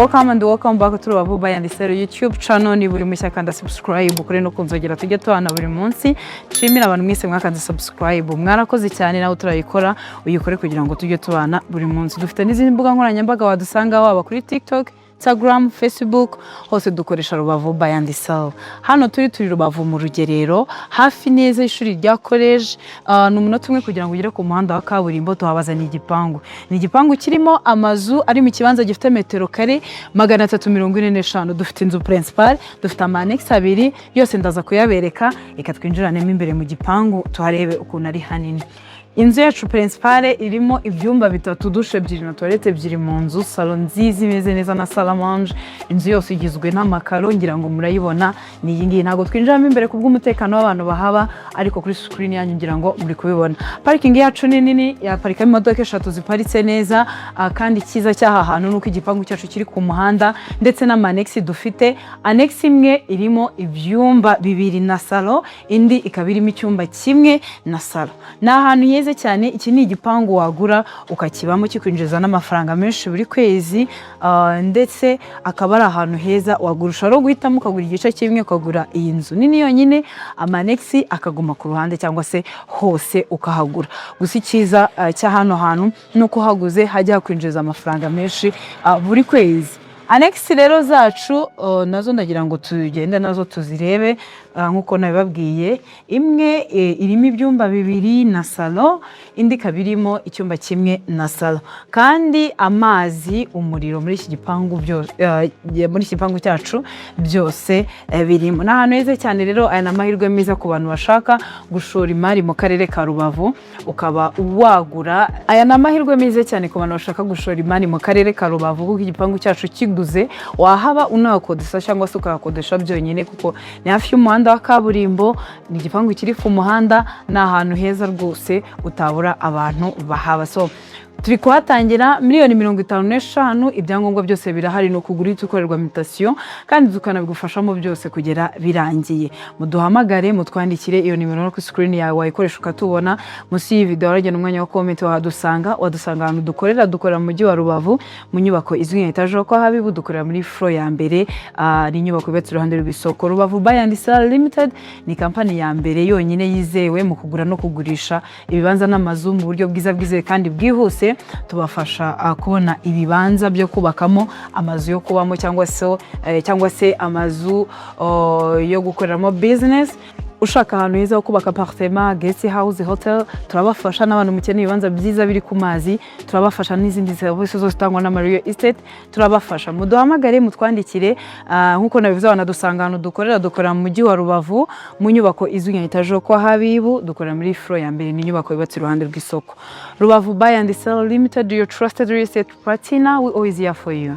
Welcome and welcome back to Rubavu by Andisero YouTube channel. Ni buri mushya kanda subscribe ukore no kunzogera tujye tubana buri munsi. Nshimira abantu mwese mwakanze subscribe. Mwarakoze cyane nawe turayikora uyikore kugira ngo tujye tubana buri munsi. Dufite n'izindi mbuga nkoranyambaga wadusanga waba kuri TikTok, Instagram, Facebook, hose dukoresha Rubavu by Andisero. Hano turi Rubavu mu Rugerero hafi neza ishuri rya college, n'umunota umwe kugira ngo ugere ku muhanda wa kaburimbo tuhabaza ni igipangu. Ni igipangu kirimo amazu ari mu kibanza gifite metero kare 345. Dufite inzu principal, dufite amanex abiri, yose ndaza kuyabereka, reka twinjiranemo imbere mu gipangu tuharebe ukuntu ari hanini. Inzu yacu principale irimo ibyumba bitatu, dushe ebyiri na toilette ebyiri mu nzu, salon nziza imeze neza na salle à manger. Inzu yose igizwe n'amakaro, ngira ngo murayibona. Ni iyi ngiyi ntago twinjiramo imbere kubw'umutekano w'abantu bahaba, ariko kuri screen yanyu ngira ngo muri kubibona. Parking yacu ni nini, yaparika imodoka 3 ziparitse neza, kandi kiza cyaha hantu nuko igipangu cyacu kiri ku muhanda, ndetse n'amanex dufite. Annex imwe irimo ibyumba 2 na salon, indi ikaba irimo icyumba kimwe na salon. N'ahantu heze cyane. Iki ni igipangu wagura ukakibamo kikwinjiza n'amafaranga menshi buri kwezi, ndetse akaba ari ahantu heza wagurusha ro guhitamo ukagura igice kimwe ukagura iyi nzu nini yonyine, amanex akaguma ku ruhande cyangwa se hose ukahagura. Gusa ikiza cya hano hantu nuko haguze hajya kwinjiza amafaranga menshi buri kwezi. Annex rero zacu nazo ndagira ngo tugende nazo tuzirebe nkuko nabibabwiye. Imwe irimo ibyumba 2 na salon, indi kabirimo icyumba kimwe na salon. Kandi amazi, umuriro muri iki gipangu muri iki gipangu cyacu byose birimo. N'ahantu heze cyane rero, aya namahirwe meza ku bantu bashaka gushora imari mu karere ka Rubavu ukaba wagura. Aya namahirwe meza cyane ku bantu bashaka gushora imari mu karere ka Rubavu kuko igipangu cyacu kiguze, wahaba unakodesha cyangwa se ukakodesha byonyine kuko ni hafi y'umuhanda wa kaburimbo. Ni igipangu kiri ku muhanda, na ahantu heza rwose utabura abantu bahaba. So turi kuhatangira $55,000. Ibyangombwa byose birahari, no kugura itukorerwa mutation, kandi tukanabigufashamo byose kugera birangiye. Muduhamagare, mutwandikire, iyo nimero no ku screen yawe wayikoresha ukatubona. Musi iyi video aragena umwanya wa comment wadusanga ahantu dukorera mu mujyi wa Rubavu mu nyubako izwi nka Etage kwa Habibu. Dukorera muri floor ya mbere, ni nyubako yubatse iruhande rw'isoko. Rubavu by Andisero Limited ni company ya mbere yonyine yizewe mu kugura no kugurisha ibibanza n'amazu mu buryo bwiza kandi bwihuse. Tubafasha kubona ibibanza byo kubakamo, amazu yo kubamo cyangwa se amazu yo gukoreramo business. Ushaka ahantu heza ho kubaka appartement, guest house, hotel, turabafasha. N'abantu mukeneye ibibanza byiza biri ku mazi, turabafasha. N'izindi services zose tangwa na Mario Estate turabafasha. Muduhamagare, mutwandikire, nkuko nabivuze wanadusanga ahantu dukorera mu mujyi wa Rubavu mu nyubako izwi nka Etage kwa Habibu. Dukorera muri floor ya mbere, ni nyubako yubatse iruhande rw'isoko. Rubavu by Andisero Limited, your trusted real estate partner. We always here for you.